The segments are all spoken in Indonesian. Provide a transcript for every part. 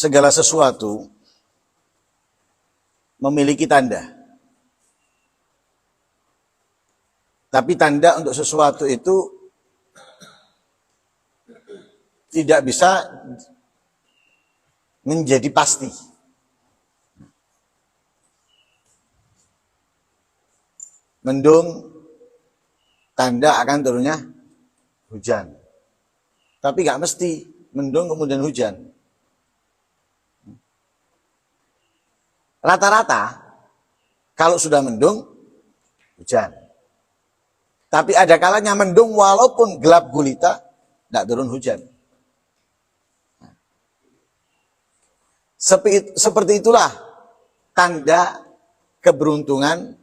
segala sesuatu memiliki tanda. Tapi tanda untuk sesuatu itu tidak bisa menjadi pasti. Mendung, tanda akan turunnya hujan. Tapi nggak mesti mendung kemudian hujan. Rata-rata kalau sudah mendung, hujan. Tapi ada kalanya mendung walaupun gelap gulita, tidak turun hujan. Seperti itulah tanda keberuntungan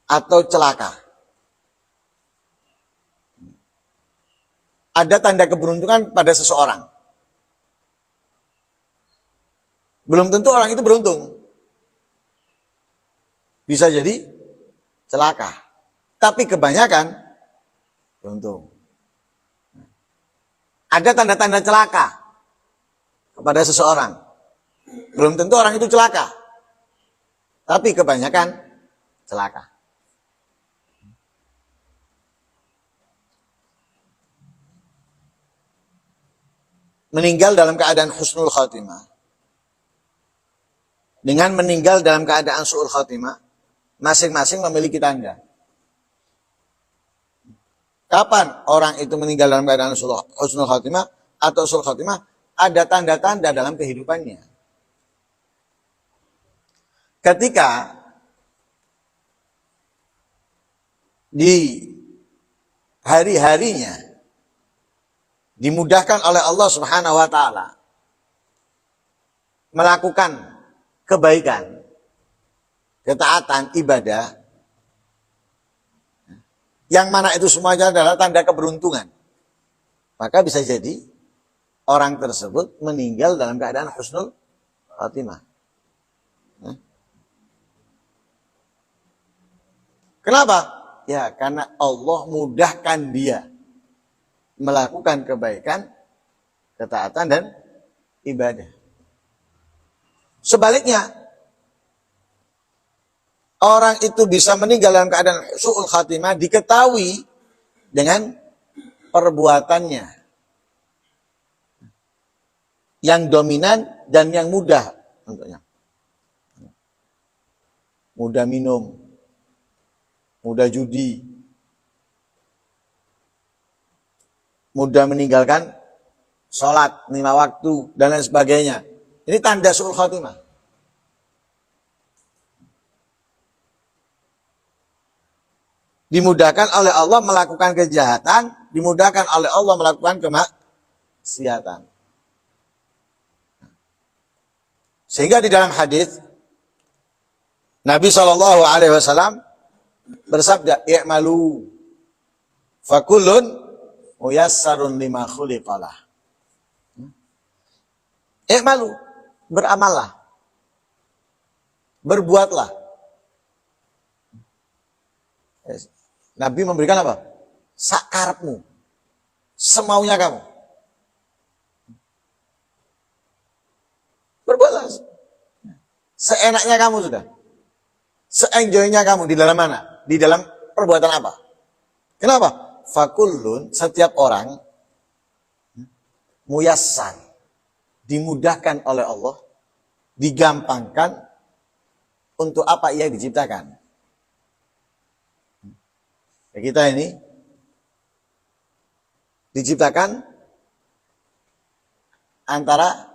atau celaka. Ada tanda keberuntungan pada seseorang. Belum tentu orang itu beruntung. Bisa jadi celaka. Tapi kebanyakan beruntung. Ada tanda-tanda celaka kepada seseorang. Belum tentu orang itu celaka. Tapi kebanyakan celaka. Meninggal dalam keadaan husnul khatimah. Dengan meninggal dalam keadaan su'ul khatimah, masing-masing memiliki tanda. Kapan orang itu meninggal dalam keadaan husnul khatimah atau su'ul khatimah? Ada tanda-tanda dalam kehidupannya. Ketika di hari-harinya dimudahkan oleh Allah Subhanahu wa taala melakukan kebaikan, ketaatan, ibadah, yang mana itu semuanya adalah tanda keberuntungan. Maka bisa jadi orang tersebut meninggal dalam keadaan husnul khatimah. Kenapa? Ya, karena Allah mudahkan dia melakukan kebaikan, ketaatan, dan ibadah. Sebaliknya, orang itu bisa meninggal dalam keadaan su'ul khatimah diketahui dengan perbuatannya yang dominan dan yang mudah tentunya. Mudah minum, mudah judi, mudah meninggalkan sholat 5 waktu dan lain sebagainya. Ini tanda su'ul khatimah. Dimudahkan oleh Allah melakukan kejahatan, dimudahkan oleh Allah melakukan kemaksiatan. Sehingga di dalam hadis Nabi SAW bersabda, "I'malu fakullun muyassarun lima khuliqalah." I'malu, beramallah, berbuatlah. Nabi memberikan apa? Sakarepmu, semaunya kamu. Berbuatlah. Seenaknya kamu sudah. Seenjoynya kamu di dalam mana? Di dalam perbuatan apa? Kenapa? Fakullun, setiap orang muyassar, dimudahkan oleh Allah, digampangkan untuk apa ia diciptakan. Ya, kita ini diciptakan antara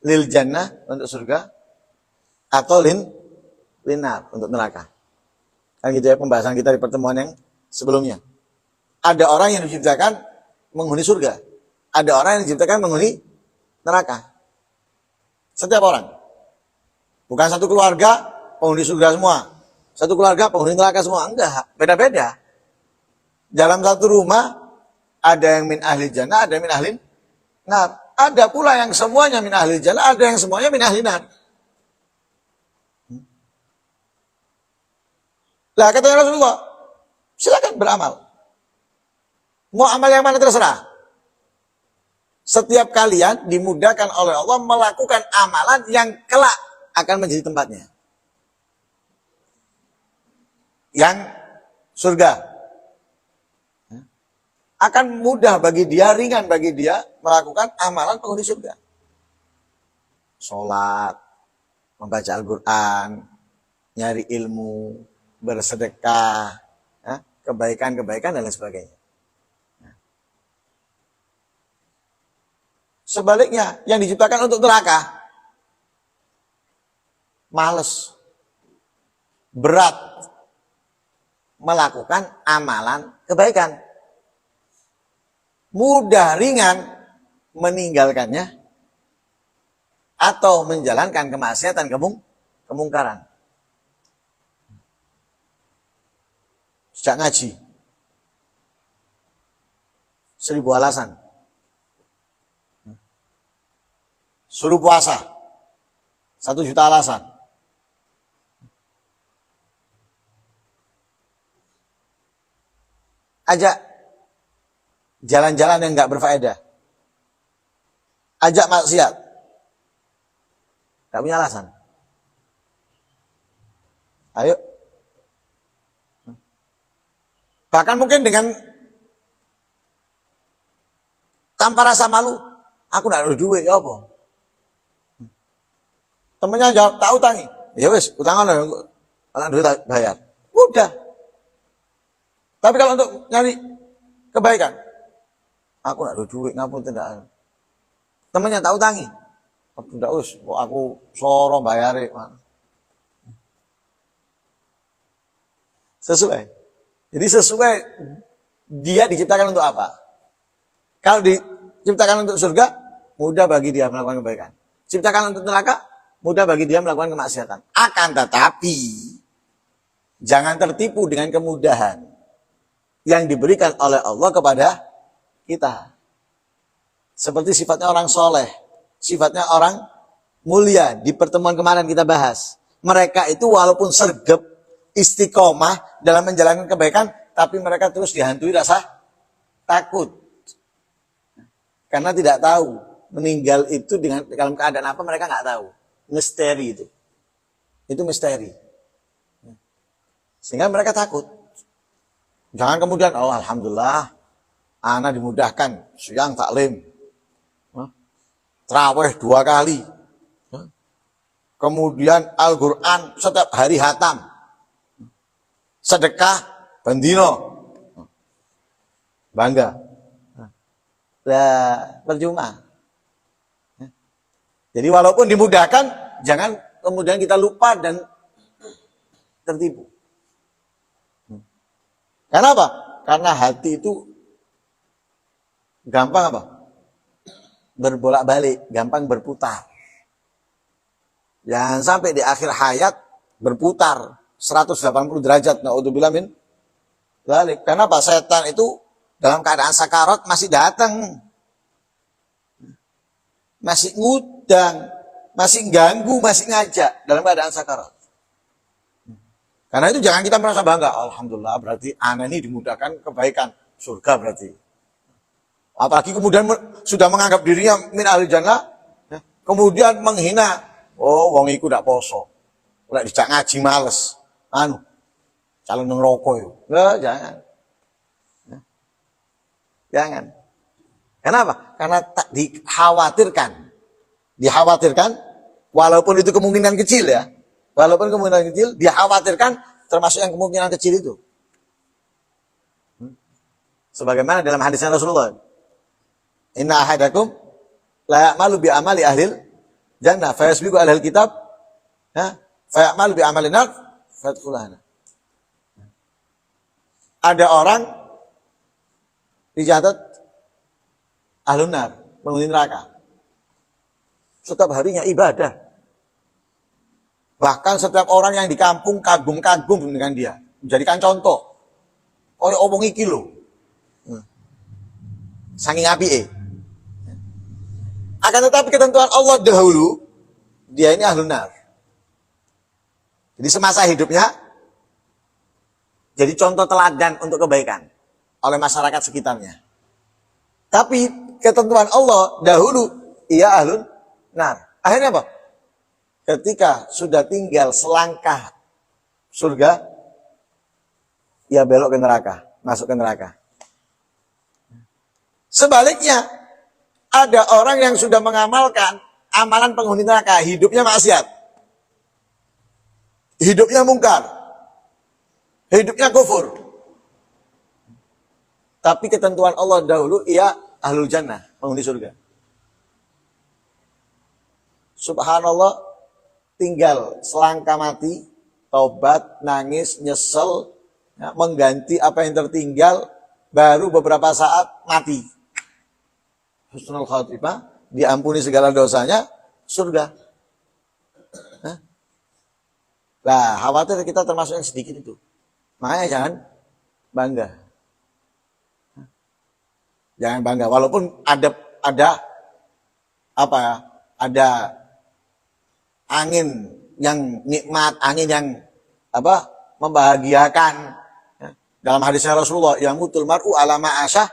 lil jannah untuk surga atau linar untuk neraka. Kan gitu ya pembahasan kita di pertemuan yang sebelumnya. Ada orang yang diciptakan menghuni surga, ada orang yang diciptakan menghuni neraka. Setiap orang. Bukan satu keluarga penghuni surga semua, satu keluarga penghuni neraka semua. Enggak, beda-beda. Dalam satu rumah ada yang min ahli jannah, ada yang min ahli nar. Ada pula yang semuanya min ahli jannah, ada yang semuanya min ahli nar. Lah kata Rasulullah, silakan beramal. Mau amal yang mana terserah. Setiap kalian dimudahkan oleh Allah melakukan amalan yang kelak akan menjadi tempatnya. Yang surga. Akan mudah bagi dia, ringan bagi dia melakukan amalan penghuni surga. Sholat, membaca Al-Quran, nyari ilmu, bersedekah, kebaikan-kebaikan dan lain sebagainya. Sebaliknya, yang diciptakan untuk neraka, males, berat, melakukan amalan kebaikan. Mudah, ringan, meninggalkannya, atau menjalankan kemaksiatan, kemungkaran. Sejak ngaji, 1000 alasan. Suruh puasa, 1 juta alasan. Ajak jalan-jalan yang nggak berfaedah. Ajak maksiat, nggak punya alasan. Ayo. Bahkan mungkin dengan tanpa rasa malu, aku nggak ada duit, ya apa? Temennya jawab, tak utangi. Ya wes, utangan lah, kalau duit bayar. Udah. Tapi kalau untuk nyari kebaikan, aku nggak ada duit, ngapun tidak. Temennya tak utangi. Tidak us, aku soro bayar. Sesuai. Jadi sesuai, dia diciptakan untuk apa? Kalau diciptakan untuk surga, mudah bagi dia melakukan kebaikan. Diciptakan untuk neraka, mudah bagi dia melakukan kemaksiatan. Akan tetapi, jangan tertipu dengan kemudahan yang diberikan oleh Allah kepada kita. Seperti sifatnya orang soleh, sifatnya orang mulia. Di pertemuan kemarin kita bahas. Mereka itu walaupun sergap, istiqomah dalam menjalankan kebaikan, tapi mereka terus dihantui rasa takut. Karena tidak tahu meninggal itu dengan dalam keadaan apa, mereka nggak tahu. Misteri itu. Itu misteri. Sehingga mereka takut. Jangan kemudian, oh alhamdulillah, ana dimudahkan, siang taklim. Tarawih 2 kali. Kemudian Al-Quran setiap hari hatam. Sedekah bendino. Bangga. Lah, percuma. Jadi walaupun dimudahkan, jangan kemudian kita lupa dan tertipu. Karena apa? Karena hati itu gampang apa? Berbolak-balik, gampang berputar. Jangan sampai di akhir hayat berputar 180 derajat. Na'udzubillah min dzalik. Karena apa? Setan itu dalam keadaan sakarat masih datang. Masih ngundang, masih ganggu, masih ngajak dalam keadaan sakarat. Karena itu jangan kita merasa bangga. Alhamdulillah, berarti ana ini dimudahkan kebaikan. Surga berarti. Apalagi kemudian sudah menganggap dirinya min ahli jannah, kemudian menghina. Oh, wong iku ndak poso. Lek dijak ngaji males. Calon ngerokok itu. Jangan. Jangan. Kenapa? Karena tak dikhawatirkan, walaupun itu kemungkinan kecil ya, walaupun kemungkinan kecil, dikhawatirkan termasuk yang kemungkinan kecil itu. Sebagaimana dalam hadisnya Rasulullah, inna ahadakum la ya'malu bi amali ahlil jannah fa yasbiqu ahlil kitab fa ya'malu bi amali nar fa yadkhulana. Ada orang dicatat ahlun nar, penghuni neraka. Setiap harinya ibadah. Bahkan setiap orang yang di kampung kagum-kagum dengan dia. Menjadikan contoh. Kaya omong iki lho. Saking apike. Akan tetapi ketentuan Allah dahulu, dia ini ahlun nar. Jadi semasa hidupnya, jadi contoh teladan untuk kebaikan oleh masyarakat sekitarnya. Tapi ketentuan Allah dahulu ia ahlun nar. Akhirnya apa? Ketika sudah tinggal selangkah surga, ia belok ke neraka, masuk ke neraka. Sebaliknya, ada orang yang sudah mengamalkan amalan penghuni neraka, hidupnya maksiat, hidupnya mungkar, hidupnya kufur. Tapi ketentuan Allah dahulu, ia ahlul jannah, penghuni surga. Subhanallah, tinggal selangkah mati, taubat, nangis, nyesel, ya, mengganti apa yang tertinggal, baru beberapa saat mati. Husnul khatimah, diampuni segala dosanya, surga. Nah, khawatir kita termasuk yang sedikit itu. Makanya jangan bangga. Jangan bangga, walaupun ada apa ya? Ada angin yang nikmat, angin yang apa? Membahagiakan. Dalam hadisnya Rasulullah, yang mutul mar'u ala ma'asyah,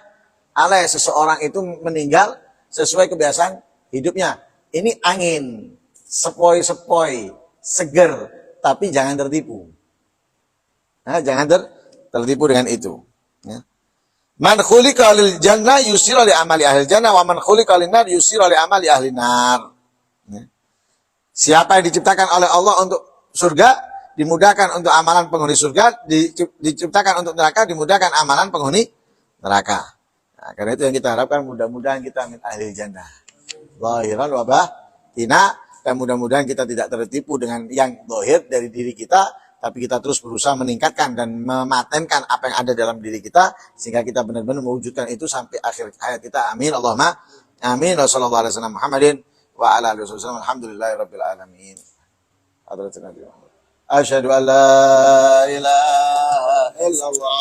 alai seseorang itu meninggal sesuai kebiasaan hidupnya. Ini angin, sepoi-sepoi, seger, tapi jangan tertipu. Nah, jangan tertipu dengan itu. Ya. Man khuliqa lil jannah yusira li amali ahli jannah wa man khuliqa lin nar yusira li amali ahli nar. Ya. Siapa yang diciptakan oleh Allah untuk surga, dimudahkan untuk amalan penghuni surga, diciptakan untuk neraka, dimudahkan amalan penghuni neraka. Nah, karena itu yang kita harapkan, mudah-mudahan kita min ahli jannah. Zahiran wa batina, dan mudah-mudahan kita tidak tertipu dengan yang zahir dari diri kita, tapi kita terus berusaha meningkatkan dan mematenkan apa yang ada dalam diri kita, sehingga kita benar-benar mewujudkan itu sampai akhir hayat kita. Amin. Allahumma amin. Wa sallallahu alaihi wasallam Muhammadin wa ala alihi wasallam. Alhamdulillahirabbil alamin. Hadratin Nabi Muhammad. Asyhadu an la ilaha illallah.